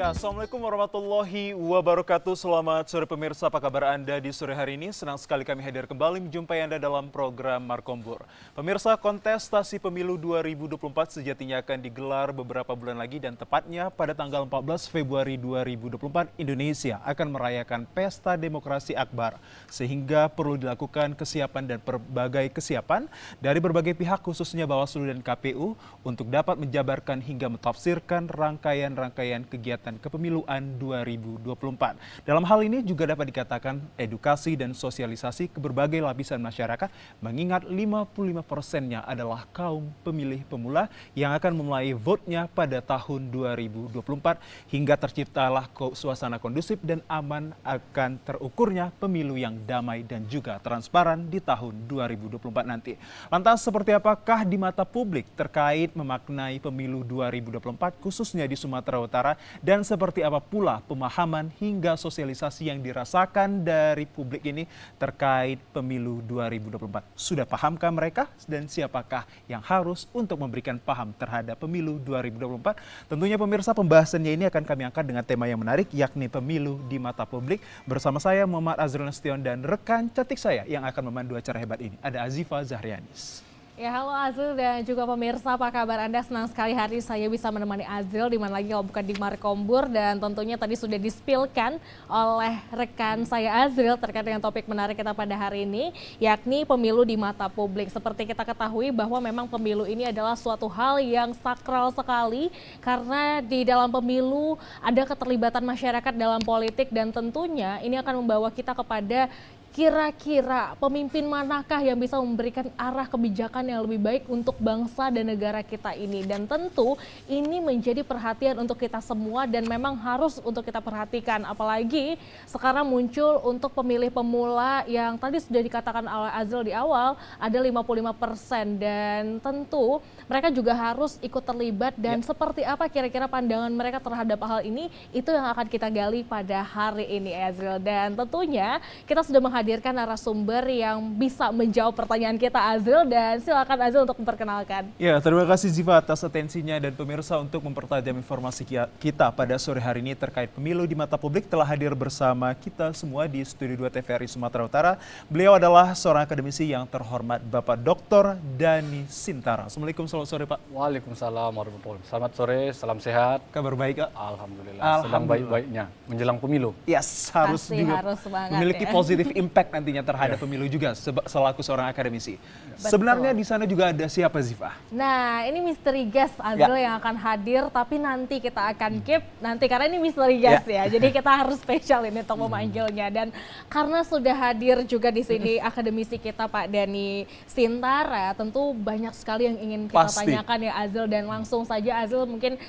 Ya, Assalamualaikum warahmatullahi wabarakatuh. Selamat sore pemirsa, apa kabar Anda di sore hari ini? Senang sekali kami hadir kembali menjumpai Anda dalam program Markombur. Pemirsa, kontestasi pemilu 2024 sejatinya akan digelar beberapa bulan lagi dan tepatnya pada tanggal 14 Februari 2024 Indonesia akan merayakan Pesta Demokrasi Akbar. Sehingga perlu dilakukan kesiapan dan berbagai kesiapan dari berbagai pihak khususnya Bawaslu dan KPU untuk dapat menjabarkan hingga mentafsirkan rangkaian-rangkaian kegiatan kepemiluan 2024. Dalam hal ini juga dapat dikatakan edukasi dan sosialisasi ke berbagai lapisan masyarakat mengingat 55%-nya adalah kaum pemilih pemula yang akan memulai vote-nya pada tahun 2024 hingga terciptalah suasana kondusif dan aman akan terukurnya pemilu yang damai dan juga transparan di tahun 2024 nanti. Lantas seperti apakah di mata publik terkait memaknai pemilu 2024 khususnya di Sumatera Utara dan seperti apa pula pemahaman hingga sosialisasi yang dirasakan dari publik ini terkait pemilu 2024. Sudah pahamkah mereka dan siapakah yang harus untuk memberikan paham terhadap pemilu 2024? Tentunya pemirsa, pembahasannya ini akan kami angkat dengan tema yang menarik yakni pemilu di mata publik. Bersama saya Muhammad Azrul Nasution dan rekan cantik saya yang akan memandu acara hebat ini. Ada Azifa Zahrianis. Ya, halo Azril dan juga pemirsa, apa kabar Anda? Senang sekali hari saya bisa menemani Azril, di mana lagi kalau bukan di Markombur, dan tentunya tadi sudah dispilkan oleh rekan saya Azril terkait dengan topik menarik kita pada hari ini, yakni pemilu di mata publik. Seperti kita ketahui bahwa memang pemilu ini adalah suatu hal yang sakral sekali, karena di dalam pemilu ada keterlibatan masyarakat dalam politik, dan tentunya ini akan membawa kita kepada kira-kira pemimpin manakah yang bisa memberikan arah kebijakan yang lebih baik untuk bangsa dan negara kita ini. Dan tentu ini menjadi perhatian untuk kita semua dan memang harus untuk kita perhatikan. Apalagi sekarang muncul untuk pemilih pemula yang tadi sudah dikatakan oleh Azril di awal ada 55%. Dan tentu mereka juga harus ikut terlibat dan seperti apa kira-kira pandangan mereka terhadap hal ini, itu yang akan kita gali pada hari ini Azril. Dan tentunya kita sudah menghadirkan narasumber yang bisa menjawab pertanyaan kita Azril, dan silakan Azril untuk memperkenalkan. Ya, terima kasih Ziva atas atensinya dan pemirsa untuk mempertajam informasi kita pada sore hari ini terkait pemilu di mata publik. Telah hadir bersama kita semua di Studio 2 TVRI Sumatera Utara. Beliau adalah seorang akademisi yang terhormat, Bapak Dr. Dhani Sintara. Assalamualaikum, selamat sore Pak. Waalaikumsalam warahmatullahi wabarakatuh. Selamat sore, salam sehat. Kabar baik Kak? Alhamdulillah. Sedang baik-baiknya menjelang pemilu. Yes, harus juga harus memiliki positif impact nantinya terhadap pemilu juga selaku seorang akademisi. Betul. Sebenarnya di sana juga ada siapa Ziva? Nah, ini misteri guest Azril yang akan hadir, tapi nanti kita akan keep nanti karena ini misteri guest ya. Jadi kita harus spesial ini untuk memanggilnya, dan karena sudah hadir juga di sini akademisi kita Pak Dhani Sintara, tentu banyak sekali yang ingin kita tanyakan ya Azril, dan langsung saja Azril mungkin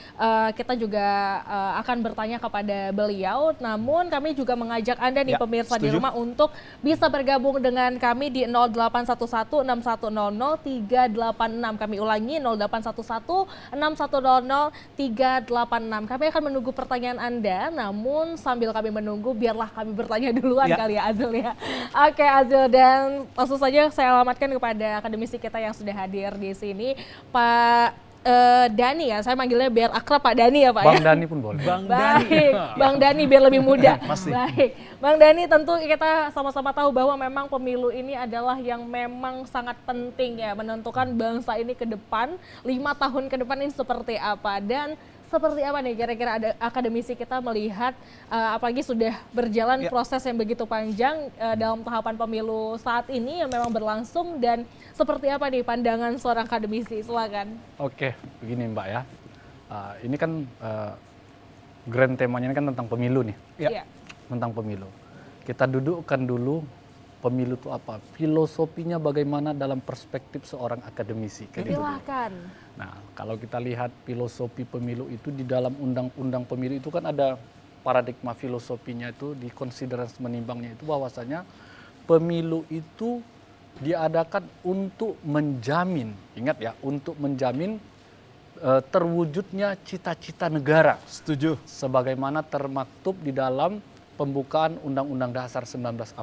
kita juga akan bertanya kepada beliau. Namun kami juga mengajak Anda nih pemirsa di rumah untuk bisa bergabung dengan kami di 0811 6100 386. Kami ulangi 0811 6100 386. Kami akan menunggu pertanyaan Anda, namun sambil kami menunggu biarlah kami bertanya duluan kali ya Azril ya. Oke Azril, dan langsung saja saya alamatkan kepada akademisi kita yang sudah hadir di sini, Pak Dhani ya, saya manggilnya biar akrab Pak Dhani ya Pak. Bang Dhani pun boleh. Baik, Bang Dhani biar lebih mudah. Pasti. Baik, Bang Dhani, tentu kita sama-sama tahu bahwa memang pemilu ini adalah yang memang sangat penting ya, menentukan bangsa ini ke depan, 5 tahun ke depan ini seperti apa. Dan seperti apa nih kira-kira ada akademisi kita melihat apalagi sudah berjalan proses yang begitu panjang dalam tahapan pemilu saat ini yang memang berlangsung, dan seperti apa nih pandangan seorang akademisi? Silakan. Oke, begini Mbak ya. Ini kan grand temanya ini kan tentang pemilu nih. Ya. Tentang pemilu. Kita dudukkan dulu pemilu itu apa, filosofinya bagaimana dalam perspektif seorang akademisi. Silahkan. Nah, kalau kita lihat filosofi pemilu itu di dalam undang-undang pemilu itu kan ada paradigma filosofinya itu, di konsiderasi menimbangnya itu bahwasanya pemilu itu diadakan untuk menjamin, ingat ya, untuk menjamin terwujudnya cita-cita negara. Setuju. Sebagaimana termaktub di dalam pembukaan Undang-Undang Dasar 1945.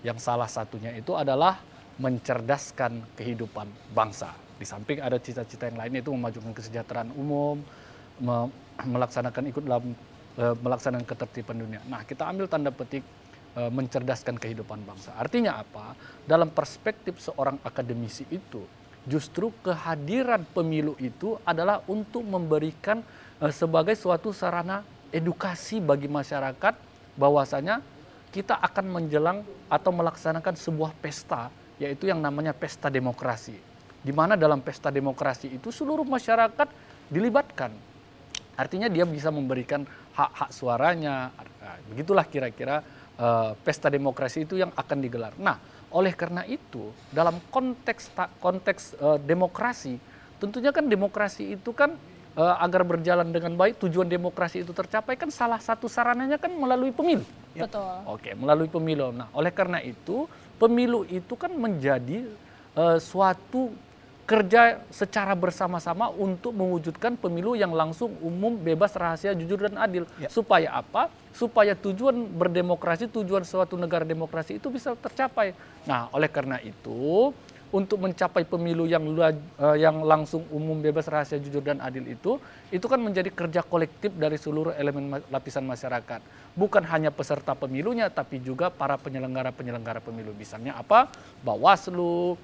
Yang salah satunya itu adalah mencerdaskan kehidupan bangsa. Di samping ada cita-cita yang lain, yaitu memajukan kesejahteraan umum, ikut dalam melaksanakan ketertiban dunia. Nah, kita ambil tanda petik mencerdaskan kehidupan bangsa. Artinya apa? Dalam perspektif seorang akademisi itu, justru kehadiran pemilu itu adalah untuk memberikan sebagai suatu sarana edukasi bagi masyarakat bahwasanya kita akan menjelang atau melaksanakan sebuah pesta, yaitu yang namanya pesta demokrasi. Di mana dalam pesta demokrasi itu seluruh masyarakat dilibatkan. Artinya dia bisa memberikan hak-hak suaranya. Nah, begitulah kira-kira pesta demokrasi itu yang akan digelar. Nah, oleh karena itu dalam konteks demokrasi, tentunya kan demokrasi itu kan agar berjalan dengan baik, tujuan demokrasi itu tercapai kan salah satu sarananya kan melalui pemilu. Betul. Oke, melalui pemilu. Nah, oleh karena itu pemilu itu kan menjadi suatu kerja secara bersama-sama untuk mewujudkan pemilu yang langsung, umum, bebas, rahasia, jujur, dan adil. Supaya apa? Supaya tujuan berdemokrasi, tujuan suatu negara demokrasi itu bisa tercapai. Nah, oleh karena itu, untuk mencapai pemilu yang langsung, umum, bebas, rahasia, jujur, dan adil itu kan menjadi kerja kolektif dari seluruh elemen lapisan masyarakat. Bukan hanya peserta pemilunya, tapi juga para penyelenggara pemilu. Misalnya apa? Bawaslu,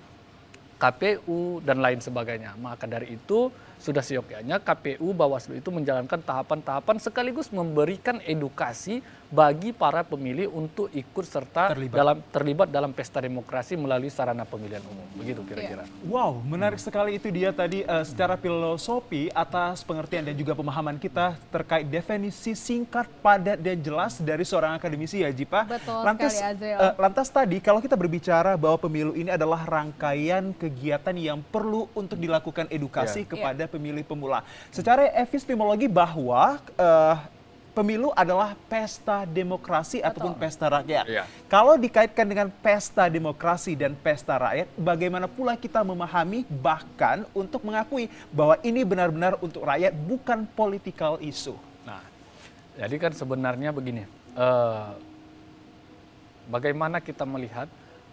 KPU, dan lain sebagainya. Maka dari itu sudah seyogyanya KPU, Bawaslu itu menjalankan tahapan-tahapan sekaligus memberikan edukasi bagi para pemilih untuk ikut serta terlibat dalam pesta demokrasi melalui sarana pemilihan umum. Begitu kira-kira. Wow, menarik sekali itu dia tadi secara filosofi atas pengertian dan juga pemahaman kita terkait definisi singkat, padat, dan jelas dari seorang akademisi ya Jipa. Betul Lantas, sekali Azril. lantas tadi kalau kita berbicara bahwa pemilu ini adalah rangkaian kegiatan yang perlu untuk dilakukan edukasi kepada pemilih pemula. Secara epistemologi bahwa pemilu adalah pesta demokrasi ataupun pesta rakyat. Kalau dikaitkan dengan pesta demokrasi dan pesta rakyat, bagaimana pula kita memahami bahkan untuk mengakui bahwa ini benar-benar untuk rakyat, bukan political issue. Nah, jadi kan sebenarnya begini, bagaimana kita melihat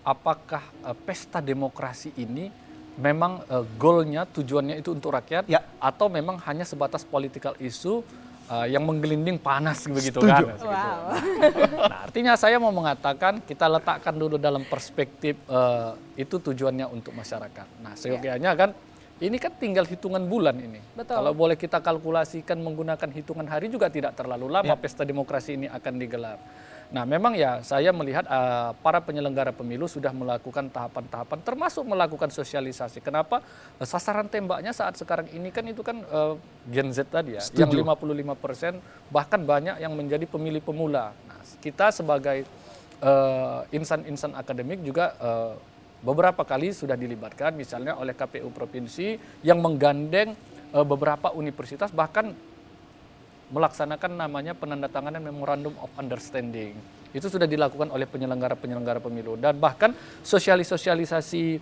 apakah pesta demokrasi ini memang goalnya, tujuannya itu untuk rakyat, atau memang hanya sebatas political issue yang menggelinding panas begitu kan. Wow. Nah, artinya saya mau mengatakan kita letakkan dulu dalam perspektif itu tujuannya untuk masyarakat. Nah, seyogyanya kan ini kan tinggal hitungan bulan ini. Betul. Kalau boleh kita kalkulasikan menggunakan hitungan hari juga tidak terlalu lama pesta demokrasi ini akan digelar. Nah, memang ya saya melihat para penyelenggara pemilu sudah melakukan tahapan-tahapan termasuk melakukan sosialisasi. Kenapa? Sasaran tembaknya saat sekarang ini kan itu kan Gen Z tadi ya, yang 55% bahkan banyak yang menjadi pemilih pemula. Nah, kita sebagai insan-insan akademik juga beberapa kali sudah dilibatkan misalnya oleh KPU provinsi yang menggandeng beberapa universitas bahkan melaksanakan namanya penandatanganan Memorandum of Understanding. Itu sudah dilakukan oleh penyelenggara-penyelenggara pemilu. Dan bahkan sosialisasi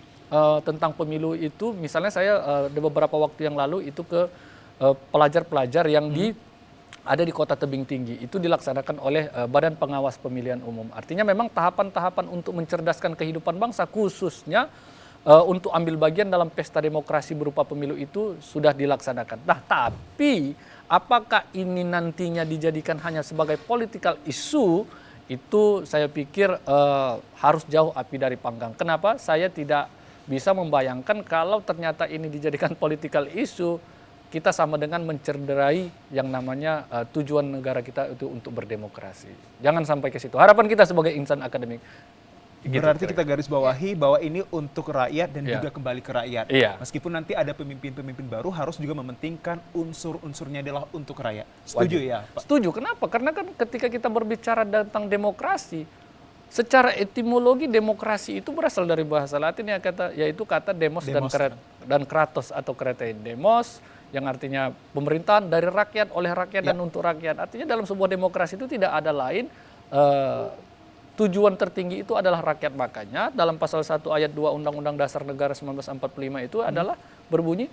tentang pemilu itu, misalnya saya beberapa waktu yang lalu itu ke pelajar-pelajar yang ada di Kota Tebing Tinggi. Itu dilaksanakan oleh Badan Pengawas Pemilihan Umum. Artinya memang tahapan-tahapan untuk mencerdaskan kehidupan bangsa khususnya untuk ambil bagian dalam pesta demokrasi berupa pemilu itu sudah dilaksanakan. Nah, tapi apakah ini nantinya dijadikan hanya sebagai political issue, itu saya pikir harus jauh api dari panggang. Kenapa? Saya tidak bisa membayangkan kalau ternyata ini dijadikan political issue, kita sama dengan mencederai yang namanya tujuan negara kita itu untuk berdemokrasi. Jangan sampai ke situ. Harapan kita sebagai insan akademik. Berarti kita garis bawahi bahwa ini untuk rakyat dan juga kembali ke rakyat. Meskipun nanti ada pemimpin-pemimpin baru harus juga mementingkan unsur-unsurnya adalah untuk rakyat. Setuju ya Pak? Setuju. Kenapa? Karena kan ketika kita berbicara tentang demokrasi, secara etimologi demokrasi itu berasal dari bahasa Latin yaitu kata demos dan kratos atau kretein. Demos yang artinya pemerintahan dari rakyat, oleh rakyat dan untuk rakyat. Artinya dalam sebuah demokrasi itu tidak ada lain tujuan tertinggi itu adalah rakyat. Makanya dalam pasal 1 ayat 2 Undang-Undang Dasar Negara 1945 itu adalah berbunyi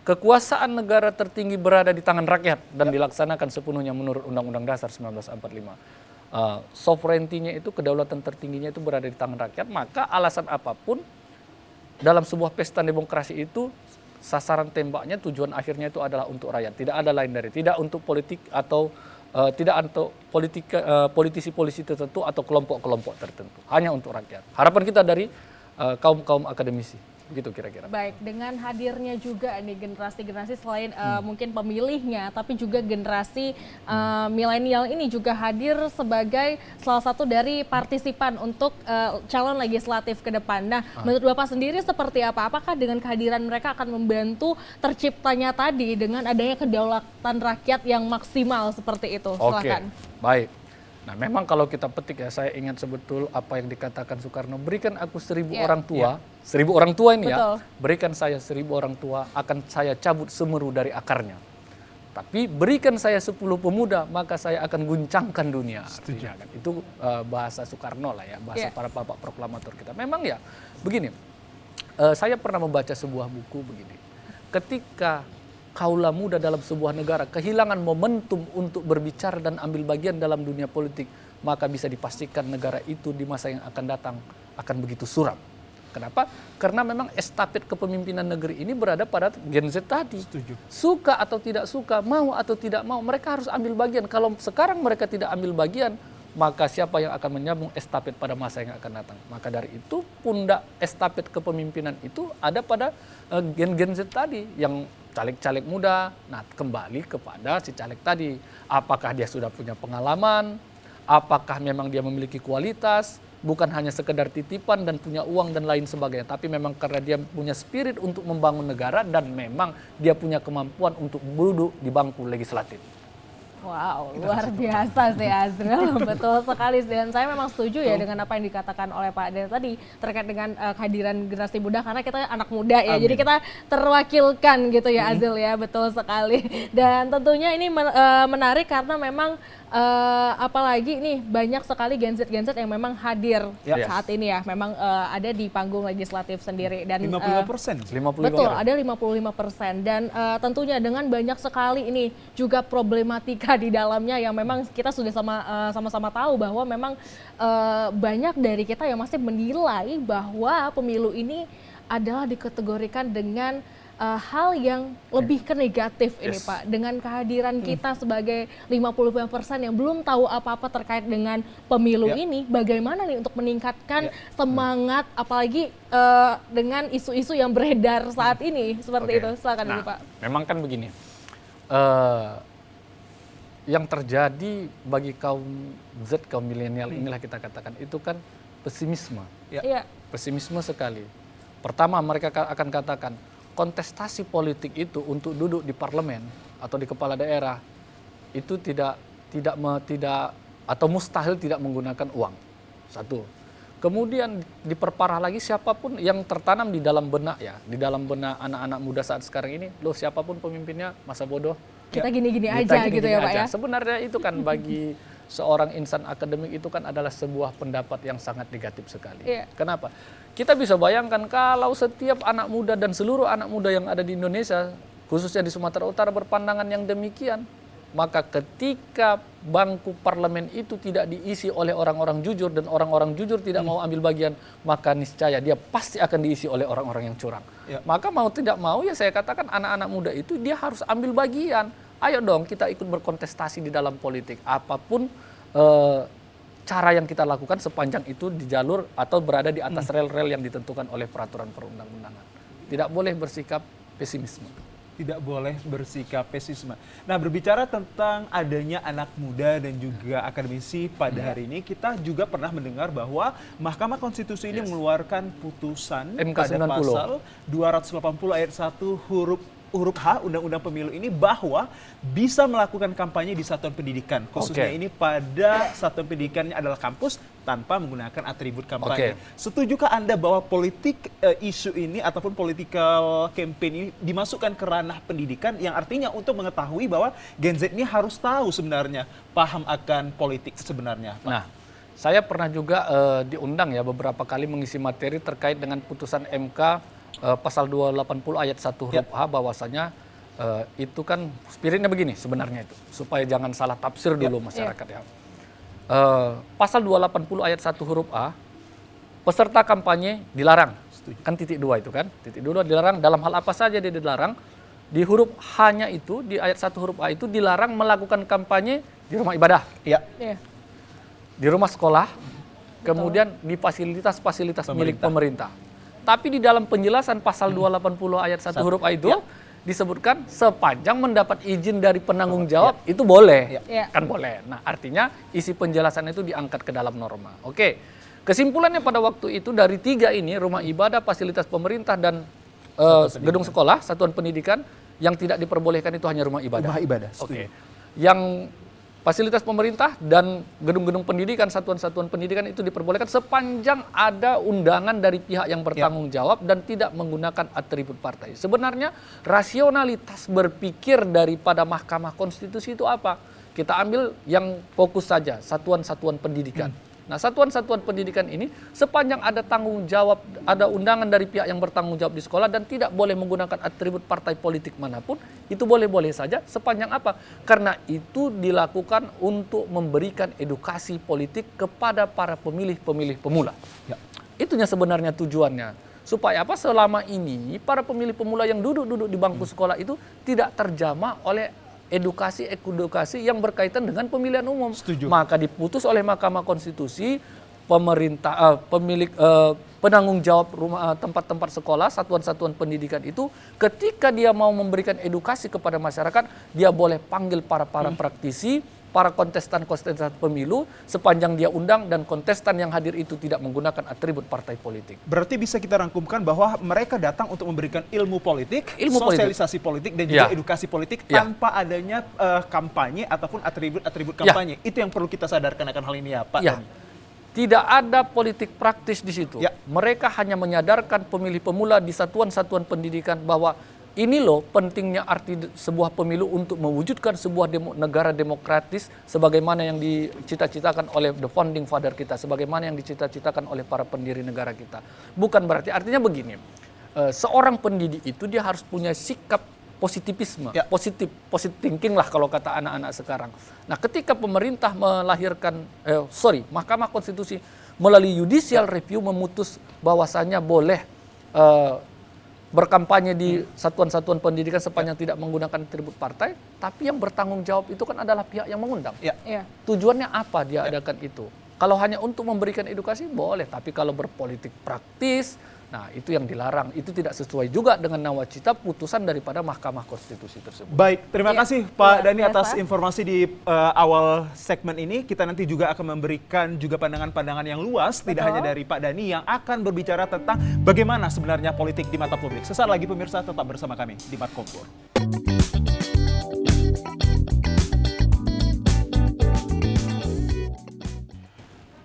kekuasaan negara tertinggi berada di tangan rakyat dan dilaksanakan sepenuhnya menurut Undang-Undang Dasar 1945. Sovereignty-nya itu, kedaulatan tertingginya itu berada di tangan rakyat. Maka alasan apapun dalam sebuah pesta demokrasi itu sasaran tembaknya tujuan akhirnya itu adalah untuk rakyat, tidak ada lain dari, tidak untuk politik atau tidak untuk politisi-politisi tertentu atau kelompok-kelompok tertentu, hanya untuk rakyat. Harapan kita dari kaum akademisi, begitu kira-kira. Baik, dengan hadirnya juga nih generasi-generasi selain mungkin pemilihnya, tapi juga generasi milenial ini juga hadir sebagai salah satu dari partisipan untuk calon legislatif ke depan. Nah, menurut Bapak sendiri seperti apa? Apakah dengan kehadiran mereka akan membantu terciptanya tadi dengan adanya kedaulatan rakyat yang maksimal seperti itu? Silakan. Baik. Nah, memang kalau kita petik ya, saya ingat sebetul apa yang dikatakan Soekarno, berikan aku 1000 orang tua, 1000 orang tua ini Betul. ya, berikan saya 1000 orang tua, akan saya cabut semeru dari akarnya. Tapi berikan saya 10 pemuda, maka saya akan guncangkan dunia. Artinya, kan, itu bahasa Soekarno lah ya, bahasa para bapak proklamator kita. Memang ya, begini, saya pernah membaca sebuah buku begini, ketika kaula muda dalam sebuah negara kehilangan momentum untuk berbicara dan ambil bagian dalam dunia politik, maka bisa dipastikan negara itu di masa yang akan datang akan begitu suram. Kenapa? Karena memang estafet kepemimpinan negeri ini berada pada Gen Z tadi. Setuju. Suka atau tidak suka, mau atau tidak mau, mereka harus ambil bagian. Kalau sekarang mereka tidak ambil bagian, maka siapa yang akan menyambung estafet pada masa yang akan datang? Maka dari itu pundak estafet kepemimpinan itu ada pada Gen Z tadi yang caleg-caleg muda. Nah, kembali kepada si caleg tadi. Apakah dia sudah punya pengalaman? Apakah memang dia memiliki kualitas? Bukan hanya sekedar titipan dan punya uang dan lain sebagainya. Tapi memang karena dia punya spirit untuk membangun negara dan memang dia punya kemampuan untuk duduk di bangku legislatif. Wow, luar biasa sih Azril, betul sekali. Dan saya memang setuju ya dengan apa yang dikatakan oleh Pak Dede tadi terkait dengan kehadiran generasi muda, karena kita anak muda ya, jadi kita terwakilkan gitu ya Azril ya, betul sekali. Dan tentunya ini menarik karena memang apalagi nih banyak sekali Gen Z yang memang hadir saat ini ya, memang ada di panggung legislatif sendiri dan 55%. 55%. betul, ada 55% dan tentunya dengan banyak sekali ini juga problematika di dalamnya yang memang kita sudah sama-sama tahu bahwa memang banyak dari kita yang masih menilai bahwa pemilu ini adalah dikategorikan dengan hal yang lebih ke negatif ini Pak, dengan kehadiran kita sebagai 55% yang belum tahu apa-apa terkait dengan pemilu ini, bagaimana nih untuk meningkatkan semangat apalagi dengan isu-isu yang beredar saat ini seperti itu. Silakan dulu Pak. Memang kan begini, yang terjadi bagi kaum Z, kaum milenial inilah kita katakan itu kan pesimisme, pesimisme sekali. Pertama mereka akan katakan kontestasi politik itu untuk duduk di parlemen atau di kepala daerah itu tidak atau mustahil tidak menggunakan uang. Satu. Kemudian diperparah lagi, siapapun yang tertanam di dalam benak ya, di dalam benak anak-anak muda saat sekarang ini, loh siapapun pemimpinnya masa bodoh. Kita gini-gini Kita aja gini-gini gitu ya Pak aja. ya. Sebenarnya itu kan bagi seorang insan akademik itu kan adalah sebuah pendapat yang sangat negatif sekali. Kenapa? Kita bisa bayangkan kalau setiap anak muda dan seluruh anak muda yang ada di Indonesia, khususnya di Sumatera Utara berpandangan yang demikian, maka ketika bangku parlemen itu tidak diisi oleh orang-orang jujur dan orang-orang jujur tidak mau ambil bagian, maka niscaya dia pasti akan diisi oleh orang-orang yang curang. Maka mau tidak mau ya saya katakan anak-anak muda itu dia harus ambil bagian. Ayo dong kita ikut berkontestasi di dalam politik. Apapun cara yang kita lakukan sepanjang itu di jalur atau berada di atas rel-rel yang ditentukan oleh peraturan perundang-undangan. Tidak boleh bersikap pesimisme. Tidak boleh bersikap pesimisme. Nah, berbicara tentang adanya anak muda dan juga akademisi pada hari ini, kita juga pernah mendengar bahwa Mahkamah Konstitusi ini mengeluarkan putusan MK pada 90. pasal 280 ayat 1 huruf H Undang-Undang Pemilu ini bahwa bisa melakukan kampanye di satuan pendidikan, khususnya ini pada satuan pendidikannya adalah kampus tanpa menggunakan atribut kampanye. Setujukah Anda bahwa politik isu ini ataupun political campaign ini dimasukkan ke ranah pendidikan, yang artinya untuk mengetahui bahwa Gen Z ini harus tahu sebenarnya, paham akan politik sebenarnya, Pak? Nah, saya pernah juga diundang ya beberapa kali mengisi materi terkait dengan putusan MK pasal 280 ayat 1 huruf H, bahwasanya itu kan spiritnya begini sebenarnya itu, supaya jangan salah tafsir dulu masyarakat ya. Pasal 280 ayat 1 huruf A, peserta kampanye dilarang Setuju. Kan titik 2 itu kan. Titik 2 dilarang dalam hal apa saja dia dilarang. Di huruf H-nya itu, di ayat 1 huruf A itu dilarang melakukan kampanye di rumah ibadah, Ya. Iya. di rumah sekolah, kemudian di fasilitas-fasilitas milik pemerintah. Tapi di dalam penjelasan pasal 280 ayat 1 huruf A itu disebutkan sepanjang mendapat izin dari penanggung jawab itu boleh. Ya. Kan boleh. Nah, artinya isi penjelasan itu diangkat ke dalam norma. Oke. Kesimpulannya pada waktu itu dari 3 ini, rumah ibadah, fasilitas pemerintah dan gedung sekolah, satuan pendidikan, yang tidak diperbolehkan itu hanya rumah ibadah. Rumah ibadah. Oke. Yang fasilitas pemerintah dan gedung-gedung pendidikan, satuan-satuan pendidikan itu diperbolehkan sepanjang ada undangan dari pihak yang bertanggung jawab dan tidak menggunakan atribut partai. Sebenarnya rasionalitas berpikir daripada Mahkamah Konstitusi itu apa? Kita ambil yang fokus saja, satuan-satuan pendidikan. Nah, satuan-satuan pendidikan ini sepanjang ada tanggung jawab, ada undangan dari pihak yang bertanggung jawab di sekolah dan tidak boleh menggunakan atribut partai politik manapun, itu boleh-boleh saja sepanjang apa? Karena itu dilakukan untuk memberikan edukasi politik kepada para pemilih-pemilih pemula. Ya. Itunya sebenarnya tujuannya. Supaya apa? Selama ini para pemilih pemula yang duduk-duduk di bangku sekolah itu tidak terjamah oleh edukasi yang berkaitan dengan pemilihan umum. Setuju. Maka diputus oleh Mahkamah Konstitusi, pemerintah penanggung jawab rumah tempat-tempat sekolah, satuan-satuan pendidikan itu ketika dia mau memberikan edukasi kepada masyarakat, dia boleh panggil para praktisi, para kontestan pemilu sepanjang dia undang dan kontestan yang hadir itu tidak menggunakan atribut partai politik. Berarti bisa kita rangkumkan bahwa mereka datang untuk memberikan ilmu politik, sosialisasi politik dan juga edukasi politik tanpa adanya kampanye ataupun atribut kampanye. Itu yang perlu kita sadarkan akan hal ini ya, Pak. Tidak ada politik praktis di situ. Ya. Mereka hanya menyadarkan pemilih pemula di satuan-satuan pendidikan bahwa ini loh pentingnya arti sebuah pemilu untuk mewujudkan sebuah negara demokratis sebagaimana yang dicita-citakan oleh the founding father kita, sebagaimana yang dicita-citakan oleh para pendiri negara kita. Bukan berarti, artinya begini, seorang pendidik itu dia harus punya sikap positivisme, positive thinking lah kalau kata anak-anak sekarang. Nah, ketika pemerintah Mahkamah Konstitusi melalui judicial review memutus bahwasannya boleh berkampanye di satuan-satuan pendidikan sepanjang tidak menggunakan atribut partai, tapi yang bertanggung jawab itu kan adalah pihak yang mengundang. Tujuannya apa dia adakan itu? Kalau hanya untuk memberikan edukasi boleh, tapi kalau berpolitik praktis, nah itu yang dilarang. Itu tidak sesuai juga dengan nawacita putusan daripada Mahkamah Konstitusi tersebut. Baik, terima kasih Pak Dhani atas informasi di awal segmen ini. Kita nanti juga akan memberikan juga pandangan-pandangan yang luas, tidak hanya dari Pak Dhani yang akan berbicara tentang bagaimana sebenarnya politik di mata publik. Sesaat lagi pemirsa tetap bersama kami di Markompur.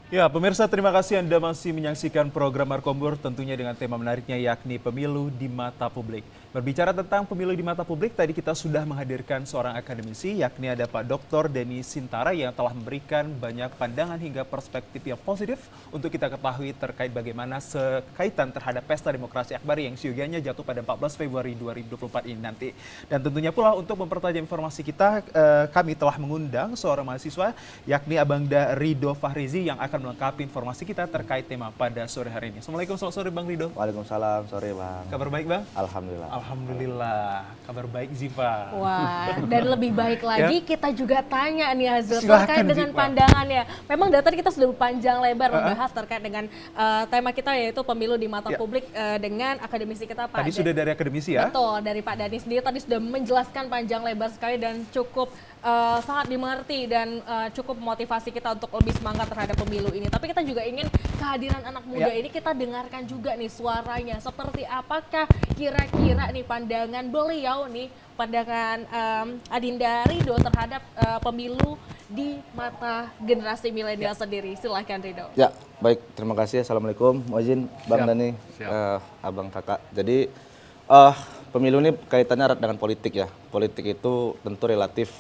Ya, pemirsa, terima kasih Anda masih menyaksikan program Markompur tentunya dengan tema menariknya yakni pemilu di mata publik. Berbicara tentang pemilu di mata publik, tadi kita sudah menghadirkan seorang akademisi yakni ada Pak Dr. Denny Sintara yang telah memberikan banyak pandangan hingga perspektif yang positif untuk kita ketahui terkait bagaimana sekaitan terhadap Pesta Demokrasi Akbar yang siogianya jatuh pada 14 Februari 2024 ini nanti. Dan tentunya pula untuk mempertajam informasi kita, kami telah mengundang seorang mahasiswa yakni Abangda Ridho Fahrizi yang akan melengkapi informasi kita terkait tema pada sore hari ini. Assalamualaikum, selamat sore Bang Ridho. Waalaikumsalam, sore Bang. Kabar baik Bang? Alhamdulillah. Alhamdulillah, kabar baik Ziva. Wah, dan lebih baik lagi kita juga tanya nih Azul Silakan, terkait dengan Ziva. pandangannya. Memang dari tadi kita sudah panjang lebar membahas terkait dengan tema kita yaitu pemilu di mata publik dengan akademisi kita Pak. Tadi sudah dari akademisi ya? Betul, dari Pak Dhani sendiri tadi sudah menjelaskan panjang lebar sekali dan cukup sangat dimengerti dan cukup motivasi kita untuk lebih semangat terhadap pemilu ini. Tapi kita juga ingin kehadiran anak muda ini kita dengarkan juga nih suaranya. Seperti apakah kira-kira nih pandangan beliau nih, pandangan Adinda Ridho terhadap pemilu di mata generasi milenial sendiri. Silahkan Ridho. Ya, baik. Terima kasih. Assalamualaikum. Mohon Bang Dhani, Abang Kakak. Jadi pemilu ini kaitannya erat dengan politik ya. Politik itu tentu relatif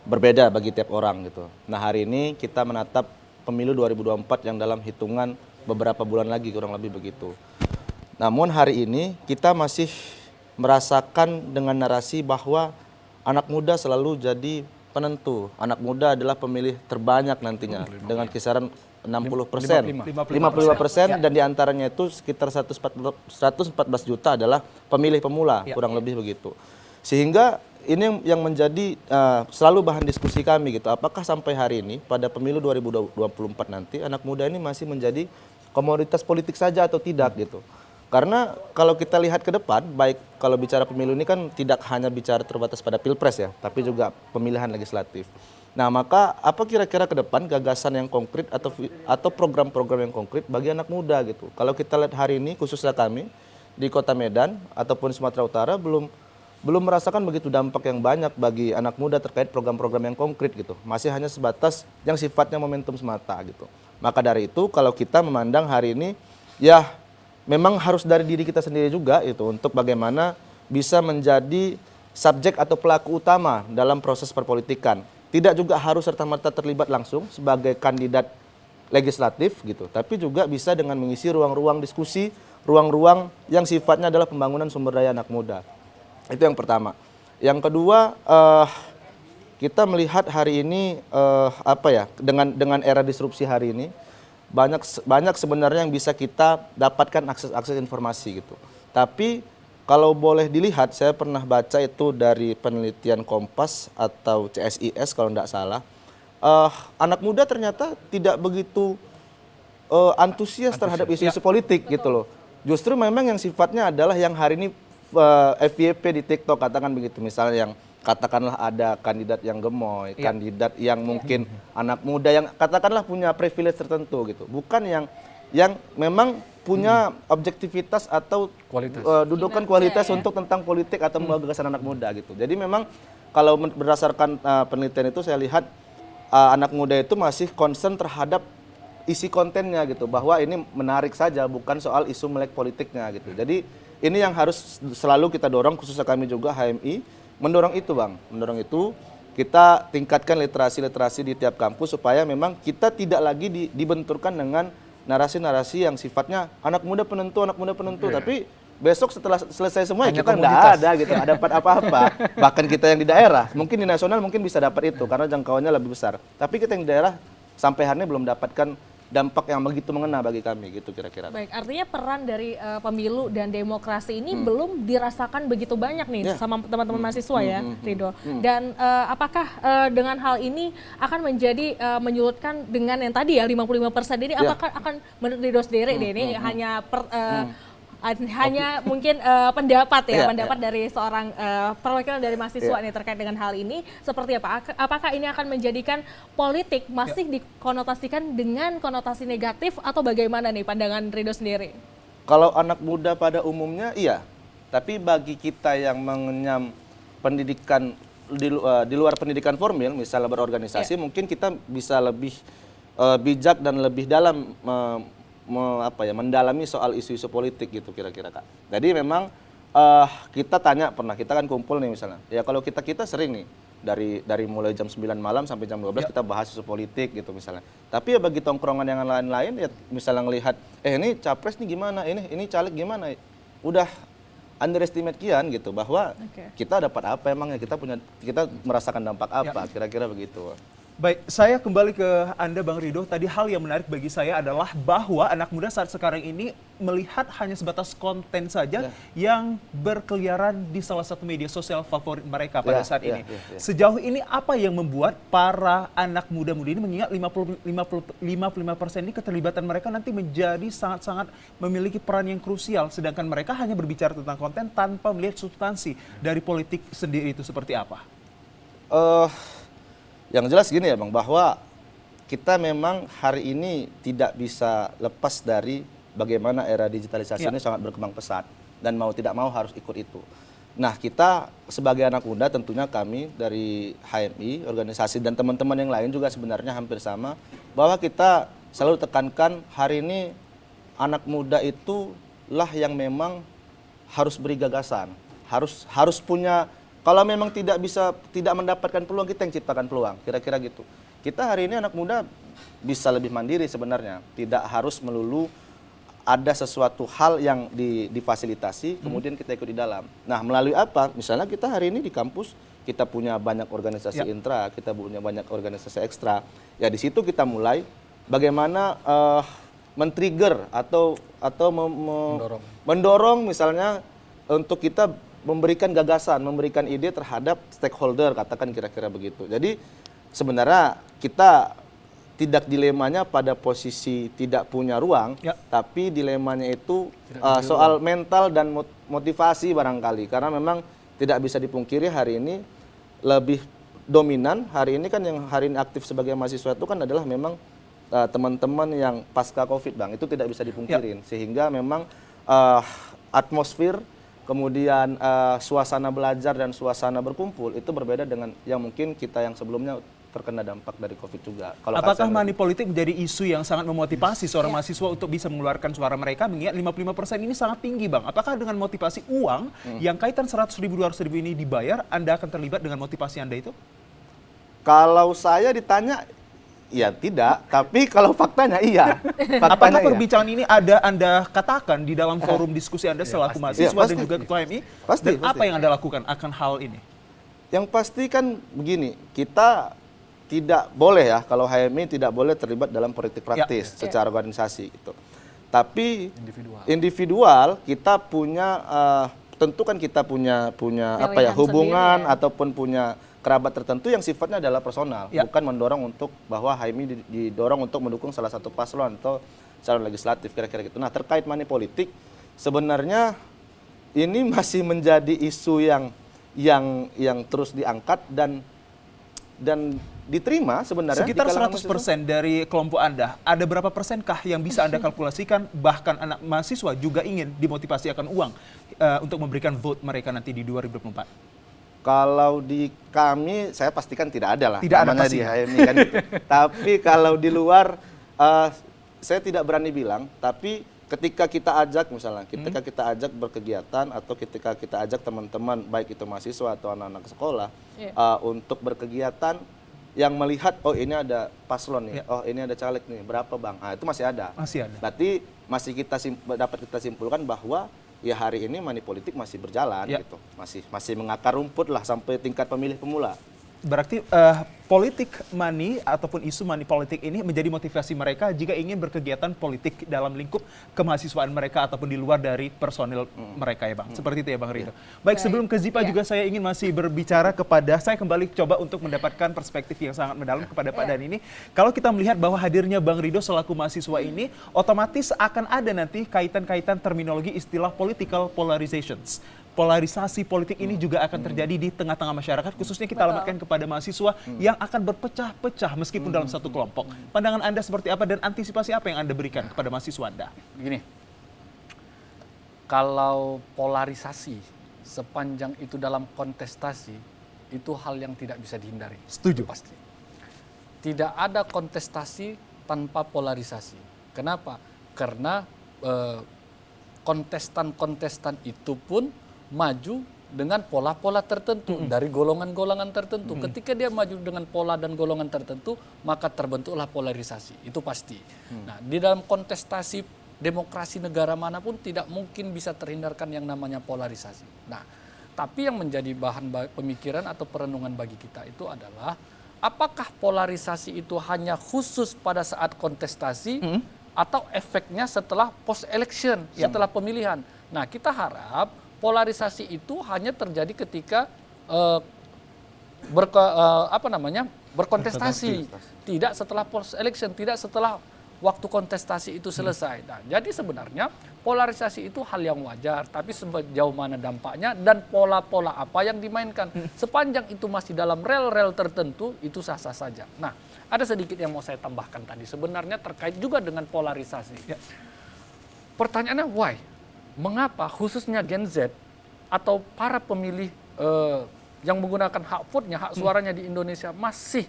berbeda bagi tiap orang gitu. Nah, hari ini kita menatap pemilu 2024 yang dalam hitungan beberapa bulan lagi kurang lebih begitu. Namun hari ini kita masih merasakan dengan narasi bahwa anak muda selalu jadi penentu. Anak muda adalah pemilih terbanyak nantinya dengan kisaran 60%. 55%. 55% dan diantaranya itu sekitar 114 juta adalah pemilih pemula, kurang lebih begitu. Sehingga ini yang menjadi selalu bahan diskusi kami gitu. Apakah sampai hari ini pada pemilu 2024 nanti anak muda ini masih menjadi komoditas politik saja atau tidak gitu. Karena kalau kita lihat ke depan, baik kalau bicara pemilu ini kan tidak hanya bicara terbatas pada pilpres ya, tapi juga pemilihan legislatif. Nah maka apa kira-kira ke depan gagasan yang konkret atau program-program yang konkret bagi anak muda gitu. Kalau kita lihat hari ini khususnya kami di Kota Medan ataupun Sumatera Utara belum merasakan begitu dampak yang banyak bagi anak muda terkait program-program yang konkret gitu. Masih hanya sebatas yang sifatnya momentum semata gitu. Maka dari itu kalau kita memandang hari ini ya memang harus dari diri kita sendiri juga itu untuk bagaimana bisa menjadi subjek atau pelaku utama dalam proses perpolitikan. Tidak juga harus serta-merta terlibat langsung sebagai kandidat legislatif gitu, tapi juga bisa dengan mengisi ruang-ruang diskusi, ruang-ruang yang sifatnya adalah pembangunan sumber daya anak muda. Itu yang pertama. Yang kedua, kita melihat hari ini dengan era disrupsi hari ini banyak sebenarnya yang bisa kita dapatkan akses informasi gitu. Tapi kalau boleh dilihat, saya pernah baca itu dari penelitian Kompas atau CSIS kalau tidak salah, anak muda ternyata tidak begitu antusias terhadap isu-isu politik gitu loh. Justru memang yang sifatnya adalah yang hari ini FYP di TikTok katakan begitu, misalnya yang katakanlah ada kandidat yang gemoy, kandidat yang mungkin anak muda yang katakanlah punya privilege tertentu gitu. Bukan yang memang punya objektivitas atau dudukan kualitas untuk tentang politik atau gagasan anak muda gitu. Jadi memang kalau berdasarkan penelitian itu saya lihat anak muda itu masih concern terhadap isi kontennya gitu, bahwa ini menarik saja, bukan soal isu melek politiknya gitu. Jadi ini yang harus selalu kita dorong, khususnya kami juga HMI mendorong itu Bang, mendorong itu kita tingkatkan literasi di tiap kampus supaya memang kita tidak lagi dibenturkan dengan narasi-narasi yang sifatnya anak muda penentu, tapi besok setelah selesai semua ya kita nggak ada gitu, nggak dapat apa-apa. Bahkan kita yang di daerah, mungkin di nasional mungkin bisa dapat itu karena jangkauannya lebih besar. Tapi kita yang di daerah sampai hari ini belum dapatkan dampak yang begitu mengena bagi kami gitu kira-kira. Baik, artinya peran dari pemilu dan demokrasi ini belum dirasakan begitu banyak nih sama teman-teman mahasiswa ya, Ridho. Dan apakah dengan hal ini akan menjadi menyulitkan dengan yang tadi ya 55% ini, apakah akan menurut Ridho sendiri ini hanya mungkin pendapat dari seorang perwakilan dari mahasiswa nih terkait dengan hal ini seperti apa? Apakah ini akan menjadikan politik masih dikonotasikan dengan konotasi negatif atau bagaimana nih pandangan Ridho sendiri? Kalau anak muda pada umumnya iya, tapi bagi kita yang mengenyam pendidikan di luar pendidikan formal, misalnya berorganisasi, mungkin kita bisa lebih bijak dan lebih dalam mendalami soal isu-isu politik gitu kira-kira Kak. Jadi memang kita kita kan kumpul nih misalnya. Ya kalau kita sering nih dari mulai jam 9 malam sampai jam 12 kita bahas isu politik gitu misalnya. Tapi ya bagi tongkrongan yang lain-lain ya misalnya ngelihat ini capres nih gimana, ini caleg gimana. Udah underestimate kian gitu bahwa kita dapat apa emangnya, kita merasakan dampak apa kira-kira begitu. Baik, saya kembali ke Anda Bang Ridho. Tadi hal yang menarik bagi saya adalah bahwa anak muda saat sekarang ini melihat hanya sebatas konten saja yang berkeliaran di salah satu media sosial favorit mereka pada saat ini. Sejauh ini apa yang membuat para anak muda-mudi ini mengingat 55% ini keterlibatan mereka nanti menjadi sangat-sangat memiliki peran yang krusial, sedangkan mereka hanya berbicara tentang konten tanpa melihat substansi dari politik sendiri itu seperti apa? Yang jelas gini ya Bang, bahwa kita memang hari ini tidak bisa lepas dari bagaimana era digitalisasi ini sangat berkembang pesat dan mau tidak mau harus ikut itu. Nah kita sebagai anak muda tentunya kami dari HMI, organisasi dan teman-teman yang lain juga sebenarnya hampir sama, bahwa kita selalu tekankan hari ini anak muda itulah yang memang harus beri gagasan, harus punya. Kalau memang tidak mendapatkan peluang, kita yang ciptakan peluang, kira-kira gitu. Kita hari ini anak muda bisa lebih mandiri sebenarnya, tidak harus melulu ada sesuatu hal yang difasilitasi, kemudian kita ikut di dalam. Nah, melalui apa? Misalnya kita hari ini di kampus, kita punya banyak organisasi intra, kita punya banyak organisasi ekstra. Ya di situ kita mulai bagaimana men-trigger atau mendorong misalnya untuk kita memberikan gagasan, memberikan ide terhadap stakeholder, katakan kira-kira begitu. Jadi sebenarnya kita tidak dilemanya pada posisi tidak punya ruang, tapi dilemanya itu soal mental dan motivasi barangkali. Karena memang tidak bisa dipungkiri hari ini lebih dominan, hari ini kan yang hari ini aktif sebagai mahasiswa itu kan adalah memang teman-teman yang pasca COVID, Bang. Itu tidak bisa dipungkirin. Sehingga memang atmosfer, kemudian suasana belajar dan suasana berkumpul itu berbeda dengan yang mungkin kita yang sebelumnya terkena dampak dari COVID juga. Apakah money politik menjadi isu yang sangat memotivasi seorang mahasiswa untuk bisa mengeluarkan suara mereka? Mengingat 55% ini sangat tinggi, Bang. Apakah dengan motivasi uang yang kaitan 100.000, 200.000 ini dibayar, Anda akan terlibat dengan motivasi Anda itu? Kalau saya ditanya, ya tidak. Tapi kalau faktanya iya. Apakah perbincangan ini ada Anda katakan di dalam forum diskusi Anda selaku mahasiswa dan juga Ketua MI? Dan apa yang Anda lakukan akan hal ini? Yang pasti kan begini, kita tidak boleh ya, kalau HMI tidak boleh terlibat dalam politik praktis secara organisasi gitu. Tapi individual kita punya tentu kan kita punya hubungan ataupun punya kerabat tertentu yang sifatnya adalah personal, bukan mendorong untuk bahwa HMI didorong untuk mendukung salah satu paslon atau calon legislatif kira-kira gitu. Nah, terkait money politik sebenarnya ini masih menjadi isu yang terus diangkat dan diterima sebenarnya. Sekitar 100% dari kelompok Anda, ada berapa persenkah yang bisa Anda kalkulasikan bahkan anak mahasiswa juga ingin dimotivasi akan uang untuk memberikan vote mereka nanti di 2024? Kalau di kami, saya pastikan tidak ada lah. Tidak ada pasti. Di HMI kan gitu. Tapi kalau di luar, saya tidak berani bilang, tapi ketika kita ajak misalnya, ketika kita ajak berkegiatan atau ketika kita ajak teman-teman, baik itu mahasiswa atau anak-anak sekolah, untuk berkegiatan, yang melihat, oh ini ada paslon nih, oh ini ada caleg nih, berapa Bang? Nah, itu masih ada. Masih ada. Berarti masih dapat kita simpulkan bahwa ya hari ini money politik masih berjalan gitu. Masih mengakar rumput lah sampai tingkat pemilih pemula. Berarti politik money ataupun isu money politik ini menjadi motivasi mereka jika ingin berkegiatan politik dalam lingkup kemahasiswaan mereka ataupun di luar dari personil mereka ya Bang. Seperti itu ya Bang Rido. Baik, sebelum ke Zipa juga saya ingin masih berbicara saya kembali coba untuk mendapatkan perspektif yang sangat mendalam kepada Pak Dan ini. Kalau kita melihat bahwa hadirnya Bang Rido selaku mahasiswa ini otomatis akan ada nanti kaitan-kaitan terminologi istilah political polarizations. Polarisasi politik ini juga akan terjadi di tengah-tengah masyarakat, khususnya kita alamatkan kepada mahasiswa yang akan berpecah-pecah meskipun dalam satu kelompok. Pandangan Anda seperti apa dan antisipasi apa yang Anda berikan kepada mahasiswa Anda? Begini, kalau polarisasi sepanjang itu dalam kontestasi, itu hal yang tidak bisa dihindari. Setuju. Pasti. Tidak ada kontestasi tanpa polarisasi. Kenapa? Karena kontestan-kontestan itu pun maju dengan pola-pola tertentu dari golongan-golongan tertentu. Ketika dia maju dengan pola dan golongan tertentu, maka terbentuklah polarisasi. Itu pasti. Nah, di dalam kontestasi demokrasi negara manapun tidak mungkin bisa terhindarkan yang namanya polarisasi. Nah, tapi yang menjadi bahan pemikiran atau perenungan bagi kita itu adalah apakah polarisasi itu hanya khusus pada saat kontestasi atau efeknya setelah post election, setelah pemilihan. Nah, kita harap polarisasi itu hanya terjadi ketika berkontestasi, tidak setelah post election, tidak setelah waktu kontestasi itu selesai. Nah, jadi sebenarnya polarisasi itu hal yang wajar, tapi sejauh mana dampaknya dan pola-pola apa yang dimainkan, sepanjang itu masih dalam rel-rel tertentu, itu sah-sah saja. Nah, ada sedikit yang mau saya tambahkan tadi, sebenarnya terkait juga dengan polarisasi. Pertanyaannya, why? Mengapa khususnya Gen Z atau para pemilih yang menggunakan hak vote-nya, hak suaranya di Indonesia masih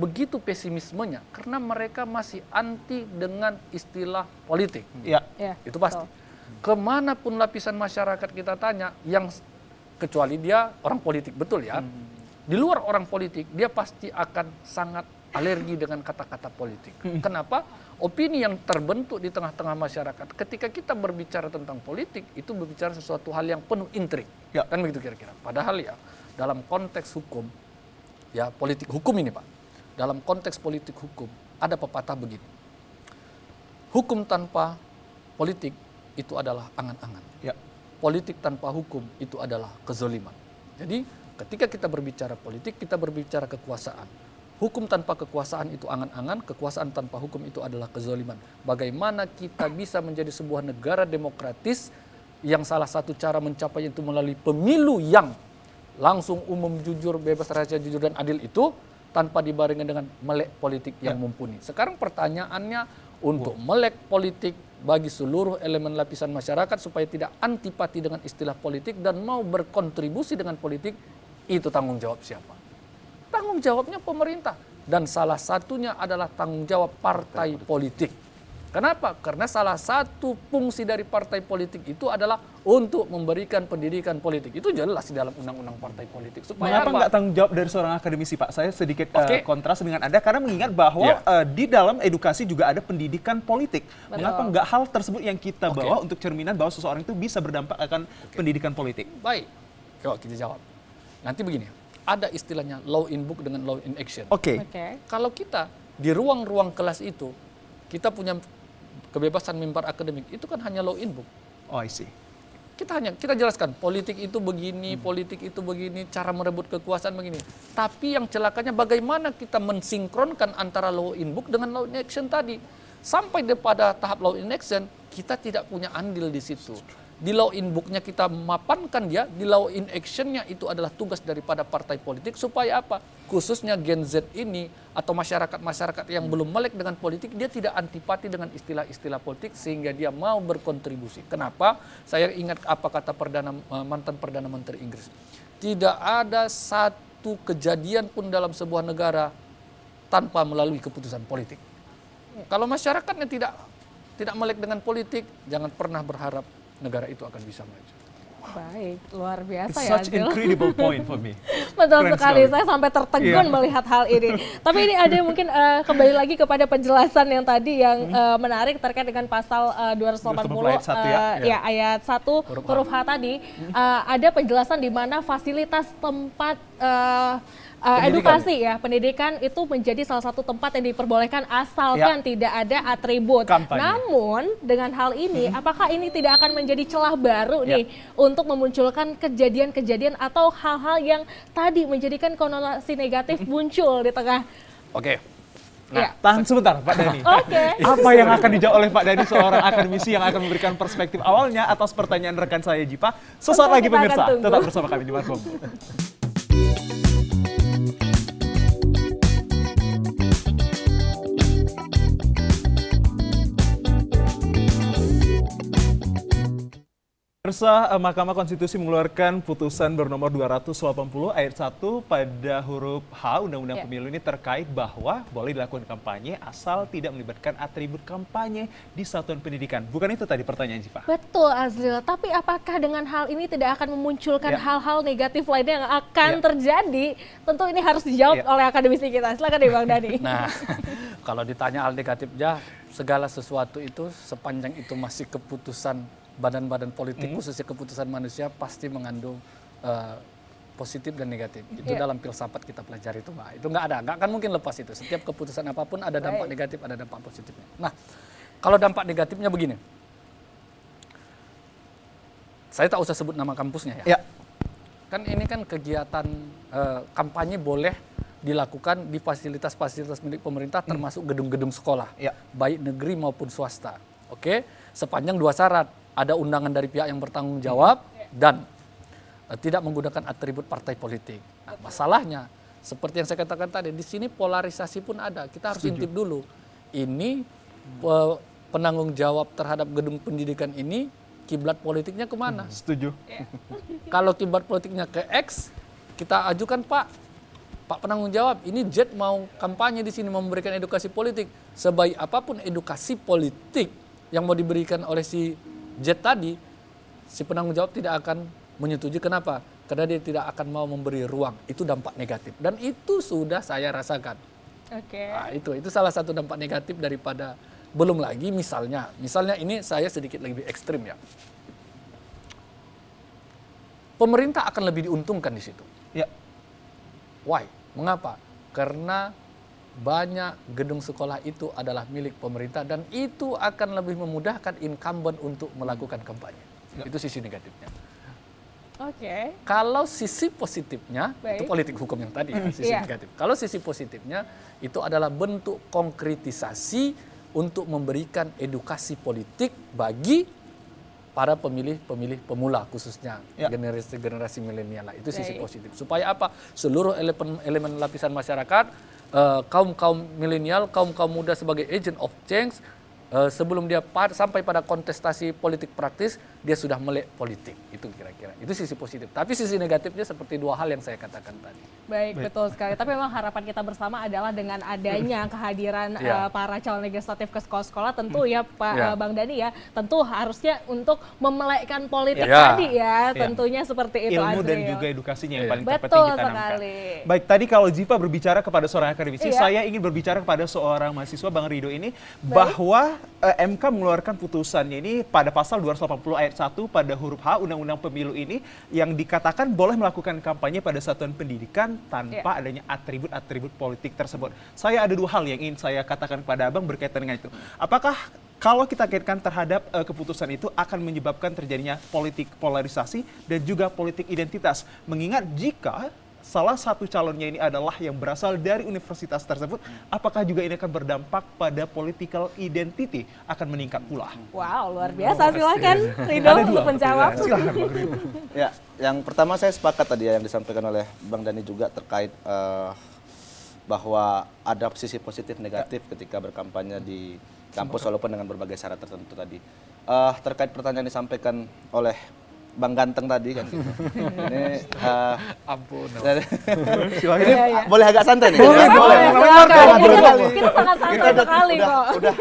begitu pesimismenya? Karena mereka masih anti dengan istilah politik. Itu pasti. Kemanapun lapisan masyarakat kita tanya, yang kecuali dia orang politik betul ya, di luar orang politik dia pasti akan sangat alergi dengan kata-kata politik. Kenapa? Opini yang terbentuk di tengah-tengah masyarakat ketika kita berbicara tentang politik itu berbicara sesuatu hal yang penuh intrik. Kan begitu kira-kira. Padahal ya dalam konteks hukum, ya politik hukum ini Pak, dalam konteks politik hukum ada pepatah begini. hukum tanpa politik itu adalah angan-angan. Ya. Politik tanpa hukum itu adalah kezoliman. Jadi ketika kita berbicara politik, kita berbicara kekuasaan. Hukum tanpa kekuasaan itu angan-angan, kekuasaan tanpa hukum itu adalah kezoliman. Bagaimana kita bisa menjadi sebuah negara demokratis yang salah satu cara mencapai itu melalui pemilu yang langsung, umum, jujur, bebas, rahasia, jujur, dan adil itu tanpa dibarengi dengan melek politik yang mumpuni. Sekarang pertanyaannya, untuk melek politik bagi seluruh elemen lapisan masyarakat supaya tidak antipati dengan istilah politik dan mau berkontribusi dengan politik, itu tanggung jawab siapa? Tanggung jawabnya pemerintah. Dan salah satunya adalah tanggung jawab partai politik. Kenapa? Karena salah satu fungsi dari partai politik itu adalah untuk memberikan pendidikan politik. Itu jelas di dalam undang-undang partai politik. Supaya Mengapa nggak tanggung jawab dari seorang akademisi, Pak? Saya sedikit kontras dengan Anda karena mengingat bahwa di dalam edukasi juga ada pendidikan politik. Mengapa nggak hal tersebut yang kita bawa untuk cerminan bahwa seseorang itu bisa berdampak akan pendidikan politik? Baik, yuk kita jawab. Nanti begini, ada istilahnya law in book dengan law in action. Oke. Kalau kita di ruang-ruang kelas itu, kita punya kebebasan mimbar akademik, itu kan hanya law in book. Oh, I see. Kita jelaskan politik itu begini, politik itu begini, cara merebut kekuasaan begini. Tapi yang celakanya bagaimana kita mensinkronkan antara law in book dengan law in action tadi. Sampai pada tahap law in action, kita tidak punya andil di situ. Di law in book-nya kita mapankan dia, di law in action-nya itu adalah tugas daripada partai politik supaya apa? Khususnya Gen Z ini atau masyarakat-masyarakat yang belum melek dengan politik, dia tidak antipati dengan istilah-istilah politik sehingga dia mau berkontribusi. Kenapa? Saya ingat apa kata mantan Perdana Menteri Inggris. Tidak ada satu kejadian pun dalam sebuah negara tanpa melalui keputusan politik. Kalau masyarakatnya tidak melek dengan politik, jangan pernah berharap negara itu akan bisa maju. Baik, luar biasa It's ya. such incredible point for me. Betul Keren sekali, sekali. saya sampai tertegun melihat hal ini. Tapi ini ada mungkin kembali lagi kepada penjelasan yang tadi yang menarik terkait dengan pasal 280 ayat 1 ya. ya ayat 1 huruf H tadi. Ada penjelasan di mana fasilitas tempat edukasi ya, pendidikan itu menjadi salah satu tempat yang diperbolehkan asalkan tidak ada atribut. Kampanye. Namun dengan hal ini, apakah ini tidak akan menjadi celah baru nih untuk memunculkan kejadian-kejadian atau hal-hal yang tadi menjadikan konotasi negatif muncul di tengah? Oke. Nah, Tahan sebentar, Pak Dhani. Oke. Apa yang akan dijawab oleh Pak Dhani, seorang akademisi yang akan memberikan perspektif awalnya atas pertanyaan rekan saya Jipa? Sesaat lagi Kita akan pemirsa, tunggu. tetap bersama kami di Markombur. Pemirsa, Mahkamah Konstitusi mengeluarkan putusan bernomor 280 ayat 1 pada huruf H Undang-Undang Pemilu ini terkait bahwa boleh dilakukan kampanye asal tidak melibatkan atribut kampanye di satuan pendidikan. Bukan itu tadi pertanyaan Jipa? Betul Azril, tapi apakah dengan hal ini tidak akan memunculkan hal-hal negatif lainnya yang akan terjadi? Tentu ini harus dijawab oleh akademisi kita. Silakan deh Bang Dhani. Nah, kalau ditanya hal negatifnya, segala sesuatu itu sepanjang itu masih keputusan badan-badan politik, khususnya keputusan manusia, pasti mengandung positif dan negatif. Itu dalam filsafat kita pelajari itu, Mbak. Itu nggak akan mungkin lepas itu. Setiap keputusan apapun ada dampak negatif, ada dampak positifnya. Nah, kalau dampak negatifnya begini. Saya tak usah sebut nama kampusnya ya. Kan ini kan kegiatan kampanye boleh dilakukan di fasilitas-fasilitas milik pemerintah termasuk gedung-gedung sekolah. Baik negeri maupun swasta. Oke, sepanjang 2 syarat. Ada undangan dari pihak yang bertanggung jawab dan tidak menggunakan atribut partai politik. Nah, masalahnya seperti yang saya katakan tadi, di sini polarisasi pun ada. Kita harus intip dulu. Ini penanggung jawab terhadap gedung pendidikan ini kiblat politiknya kemana? Setuju. Kalau kiblat politiknya ke X, kita ajukan Pak penanggung jawab. Ini Jet mau kampanye di sini, mau memberikan edukasi politik. Sebaik apapun edukasi politik yang mau diberikan oleh si Jet tadi, si penanggung jawab tidak akan menyetujui. Kenapa? Karena dia tidak akan mau memberi ruang. Itu dampak negatif. Dan itu sudah saya rasakan. Nah, itu salah satu dampak negatif daripada, belum lagi misalnya ini saya sedikit lebih ekstrim ya. Pemerintah akan lebih diuntungkan di situ. Why? Mengapa? Karena banyak gedung sekolah itu adalah milik pemerintah dan itu akan lebih memudahkan incumbent untuk melakukan kampanye. Itu sisi negatifnya. Oke. Kalau sisi positifnya, itu Baik. politik hukum yang tadi, sisi Iya. negatif. Kalau sisi positifnya, itu adalah bentuk konkretisasi untuk memberikan edukasi politik bagi para pemilih-pemilih pemula, khususnya generasi milenial lah. Itu sisi Baik. positif. Supaya apa? Seluruh elemen lapisan masyarakat, kaum milenial, kaum muda sebagai agent of change, sebelum dia sampai pada kontestasi politik praktis, dia sudah melek politik. Itu kira-kira. Itu sisi positif. Tapi sisi negatifnya seperti dua hal yang saya katakan tadi. Baik, betul sekali. Tapi memang harapan kita bersama adalah dengan adanya kehadiran para calon legislatif ke sekolah-sekolah, tentu ya Pak Bang Dani ya, tentu harusnya untuk memelekkan politik tadi ya, tentunya seperti itu. Ilmu dan Azril. juga edukasinya yang paling terpenting Betul ditanamkan. sekali. Baik, tadi kalau Ziva berbicara kepada seorang akademisi, Iya. saya ingin berbicara kepada seorang mahasiswa Bang Rido ini, bahwa MK mengeluarkan putusannya ini pada pasal 280 ayat 1 pada huruf H Undang-Undang Pemilu ini yang dikatakan boleh melakukan kampanye pada satuan pendidikan tanpa adanya atribut-atribut politik tersebut. Saya ada dua hal yang ingin saya katakan kepada Abang berkaitan dengan itu. Apakah kalau kita kaitkan terhadap keputusan itu akan menyebabkan terjadinya politik polarisasi dan juga politik identitas? Mengingat jika salah satu calonnya ini adalah yang berasal dari universitas tersebut, apakah juga ini akan berdampak pada political identity akan meningkat pula? Wow, luar biasa. Silakan Rido untuk menjawab. Silakan Bang Rido. Ya, yang pertama saya sepakat tadi ya yang disampaikan oleh Bang Dani juga terkait bahwa ada sisi positif negatif ketika berkampanye di kampus walaupun dengan berbagai syarat tertentu tadi. Terkait pertanyaan disampaikan oleh Bang Ganteng tadi kan gitu. Ini Ampun. ini boleh agak santai nih. Boleh, Boleh. silakan. Boleh. Kita sangat santai sekali kok. Udah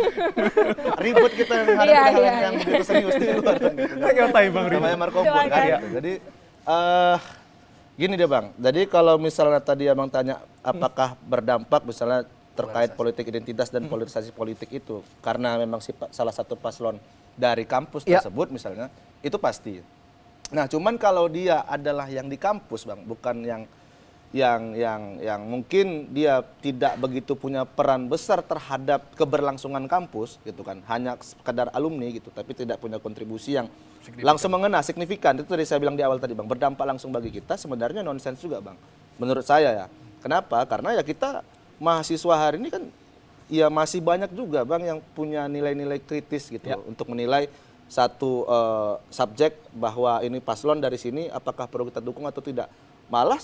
ribut kita menghadapi hal yang begitu serius di luar kan gitu. Ayo tay Bang Rido. Namanya Markompor kan Silakan. gitu. Jadi gini deh Bang. Jadi kalau misalnya tadi Abang tanya apakah berdampak misalnya terkait politik identitas dan polarisasi politik itu karena memang salah satu paslon dari kampus tersebut misalnya, itu pasti. Nah, cuman kalau dia adalah yang di kampus, Bang, bukan yang mungkin dia tidak begitu punya peran besar terhadap keberlangsungan kampus gitu kan, hanya sekedar alumni gitu, tapi tidak punya kontribusi yang langsung mengena signifikan. Itu tadi saya bilang di awal tadi, Bang, berdampak langsung bagi kita sebenarnya nonsens juga, Bang. Menurut saya ya. Kenapa? Karena ya kita mahasiswa hari ini kan ya masih banyak juga, Bang, yang punya nilai-nilai kritis gitu untuk menilai satu subjek bahwa ini paslon dari sini apakah perlu kita dukung atau tidak. Malah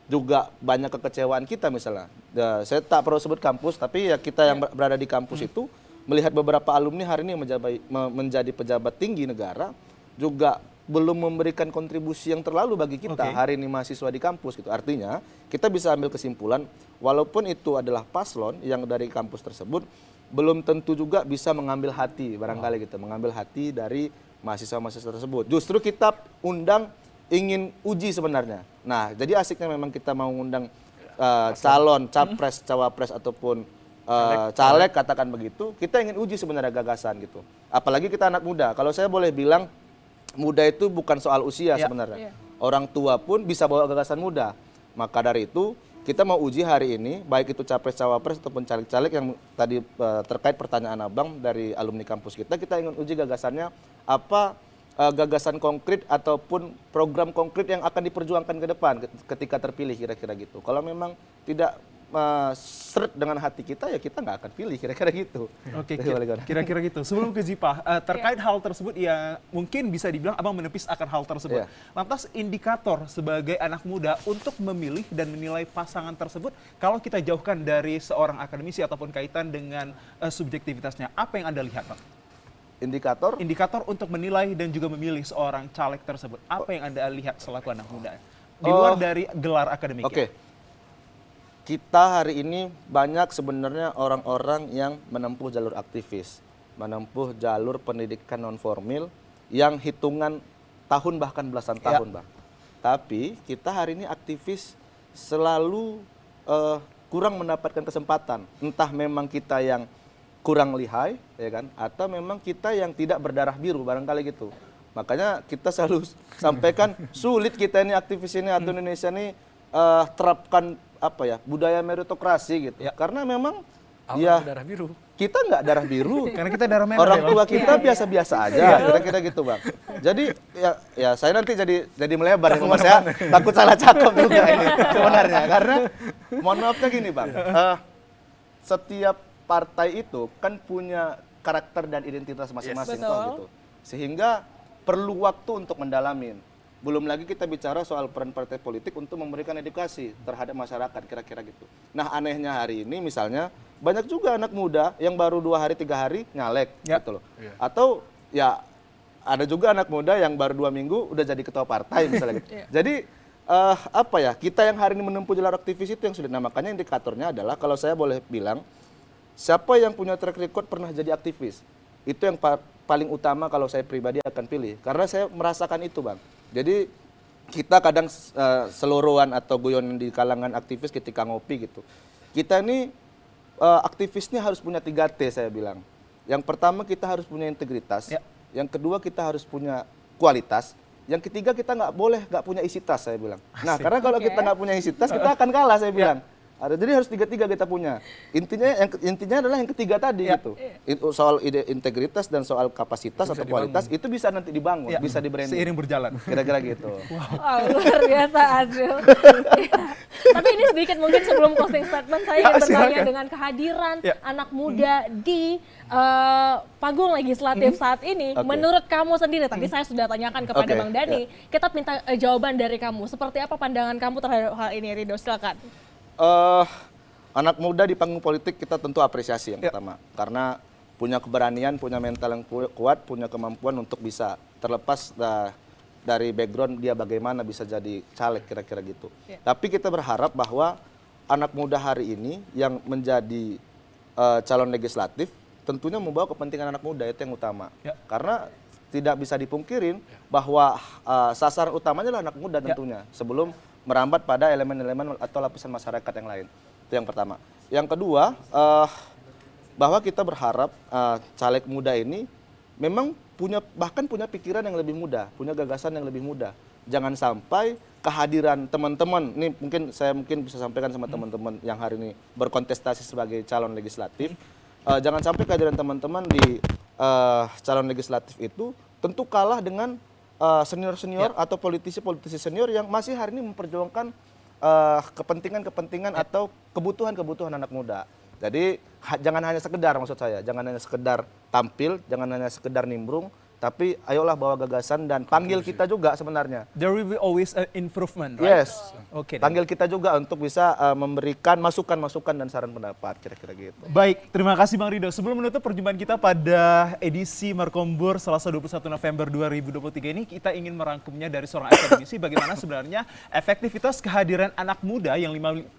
juga banyak kekecewaan kita misalnya. Saya tak perlu sebut kampus, tapi ya kita yang berada di kampus itu melihat beberapa alumni hari ini menjadi pejabat tinggi negara juga belum memberikan kontribusi yang terlalu bagi kita hari ini mahasiswa di kampus gitu. Artinya kita bisa ambil kesimpulan walaupun itu adalah paslon yang dari kampus tersebut, belum tentu juga bisa mengambil hati barangkali gitu, mengambil hati dari mahasiswa-mahasiswa tersebut. Justru kita undang ingin uji sebenarnya. Nah, jadi asiknya memang kita mau undang calon capres, cawapres ataupun caleg katakan begitu, kita ingin uji sebenarnya gagasan gitu. Apalagi kita anak muda. Kalau saya boleh bilang muda itu bukan soal usia sebenarnya. Orang tua pun bisa bawa gagasan muda. Maka dari itu kita mau uji hari ini, baik itu capres-cawapres ataupun caleg-caleg yang tadi terkait pertanyaan Abang dari alumni kampus kita ingin uji gagasannya, apa gagasan konkret ataupun program konkret yang akan diperjuangkan ke depan ketika terpilih kira-kira gitu. Kalau memang tidak seret dengan hati kita, ya kita nggak akan pilih kira-kira gitu. Oke, kira-kira gitu. Sebelum ke Zipa, terkait hal tersebut ya mungkin bisa dibilang Abang menepis akan hal tersebut. Lantas indikator sebagai anak muda untuk memilih dan menilai pasangan tersebut, kalau kita jauhkan dari seorang akademisi ataupun kaitan dengan subjektivitasnya, apa yang Anda lihat, Bang? Indikator untuk menilai dan juga memilih seorang caleg tersebut. Apa yang Anda lihat selaku anak muda? Di luar dari gelar akademik. Kita hari ini banyak sebenarnya orang-orang yang menempuh jalur aktivis, menempuh jalur pendidikan non formal yang hitungan tahun bahkan belasan tahun, Bang. Tapi kita hari ini aktivis selalu kurang mendapatkan kesempatan. Entah memang kita yang kurang lihai, ya kan? Atau memang kita yang tidak berdarah biru, barangkali gitu. Makanya kita selalu sampaikan sulit kita ini aktivis ini atau Indonesia ini terapkan budaya meritokrasi gitu. Karena memang darah biru. Kita nggak darah biru. Karena kita darah merah. Orang tua kita biasa-biasa aja, kira-kira gitu Bang. Jadi ya saya nanti jadi melebar ya, saya takut salah cakap juga ini sebenarnya. Karena mohon maafnya gini Bang, setiap partai itu kan punya karakter dan identitas masing-masing gitu. Sehingga perlu waktu untuk mendalamin. Belum lagi kita bicara soal peran partai politik untuk memberikan edukasi terhadap masyarakat, kira-kira gitu. Nah anehnya hari ini misalnya, banyak juga anak muda yang baru 2 hari 3 hari nyalek gitu loh. Atau ya ada juga anak muda yang baru 2 minggu udah jadi ketua partai misalnya gitu. Jadi kita yang hari ini menempuh jalur aktivis itu yang sudah, nah makanya indikatornya adalah kalau saya boleh bilang, siapa yang punya track record pernah jadi aktivis, itu yang paling utama kalau saya pribadi akan pilih. Karena saya merasakan itu Bang. Jadi kita kadang seluruhan atau guyonan di kalangan aktivis ketika ngopi gitu. Kita ini aktivisnya harus punya 3T saya bilang. Yang pertama kita harus punya integritas. Yang kedua kita harus punya kualitas. Yang ketiga kita nggak punya isi tas saya bilang. Nah karena kalau kita nggak punya isi tas kita akan kalah saya bilang. Jadi harus 3 kita punya. Intinya adalah yang ketiga tadi gitu. Soal integritas dan soal kapasitas atau kualitas itu bisa nanti dibangun, bisa di-branding. Seiring berjalan. Kira-kira gitu. Wow, luar biasa Azril. Tapi ini sedikit mungkin sebelum closing statement saya ingin bertanya dengan kehadiran anak muda di panggung legislatif saat ini. Menurut kamu sendiri, tadi saya sudah tanyakan kepada Bang Dhani, kita minta jawaban dari kamu. Seperti apa pandangan kamu terhadap hal ini, Rido? Silakan. Anak muda di panggung politik kita tentu apresiasi yang pertama, karena punya keberanian, punya mental yang kuat, punya kemampuan untuk bisa terlepas dari background dia bagaimana bisa jadi caleg kira-kira gitu. Tapi kita berharap bahwa anak muda hari ini yang menjadi calon legislatif tentunya membawa kepentingan anak muda, itu yang utama. Karena tidak bisa dipungkirin bahwa sasaran utamanya adalah anak muda tentunya, sebelum merambat pada elemen-elemen atau lapisan masyarakat yang lain. Itu yang pertama. Yang kedua, bahwa kita berharap caleg muda ini memang bahkan punya pikiran yang lebih muda, punya gagasan yang lebih muda. Jangan sampai kehadiran teman-teman, ini saya bisa sampaikan sama teman-teman yang hari ini berkontestasi sebagai calon legislatif, jangan sampai kehadiran teman-teman di calon legislatif itu tentu kalah dengan senior-senior atau politisi-politisi senior yang masih hari ini memperjuangkan kepentingan-kepentingan atau kebutuhan-kebutuhan anak muda. Jadi jangan hanya sekedar, maksud saya, jangan hanya sekedar tampil, jangan hanya sekedar nimbrung, tapi ayolah bawa gagasan dan panggil kita juga sebenarnya. There will be always an improvement, right? Yes. Oke. Panggil kita juga untuk bisa memberikan masukan-masukan dan saran pendapat, kira-kira gitu. Baik, terima kasih Bang Rido. Sebelum menutup perjumpaan kita pada edisi Markombur Selasa 21 November 2023 ini, kita ingin merangkumnya dari seorang akademisi bagaimana sebenarnya efektivitas kehadiran anak muda yang 55%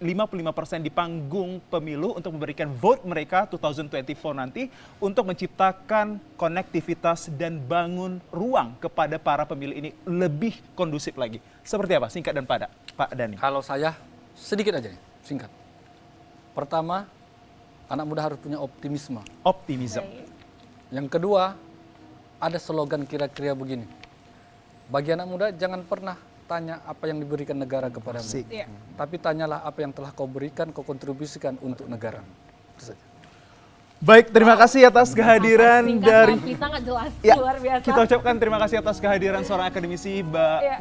di panggung pemilu untuk memberikan vote mereka 2024 nanti untuk menciptakan konektivitas dan bangun ruang kepada para pemilih ini lebih kondusif lagi. Seperti apa? Singkat dan padat, Pak Dhani. Kalau saya sedikit aja nih, singkat. Pertama, anak muda harus punya optimisme. Optimism. Yang kedua, ada slogan kira-kira begini. Bagi anak muda jangan pernah tanya apa yang diberikan negara kepadamu. Tapi tanyalah apa yang telah kau berikan, kau kontribusikan untuk negara. Itu saja. Baik, terima kasih atas kehadiran dari sangat jelas, ya, luar biasa. Kita ucapkan terima kasih atas kehadiran seorang akademisi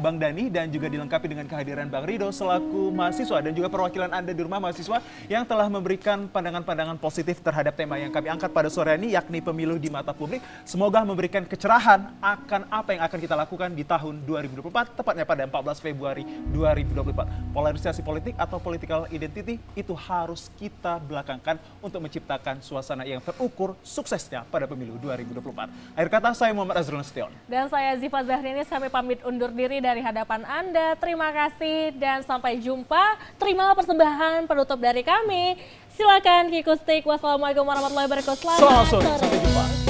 Bang Dhani dan juga dilengkapi dengan kehadiran Bang Rido selaku mahasiswa dan juga perwakilan Anda di rumah mahasiswa yang telah memberikan pandangan-pandangan positif terhadap tema yang kami angkat pada sore ini, yakni pemilu di mata publik. Semoga memberikan kecerahan akan apa yang akan kita lakukan di tahun 2024, tepatnya pada 14 Februari 2024. Polarisasi politik atau political identity itu harus kita belakangkan untuk menciptakan suasana yang terukur suksesnya pada pemilu 2024. Akhir kata, saya Muhammad Azrul Nasution. Dan saya Ziva Zahrinis, kami pamit undur diri dari hadapan Anda. Terima kasih dan sampai jumpa. Terima persembahan penutup dari kami. Silakan Kikustik. Wassalamualaikum warahmatullahi wabarakatuh. Selamat sore. Sampai jumpa.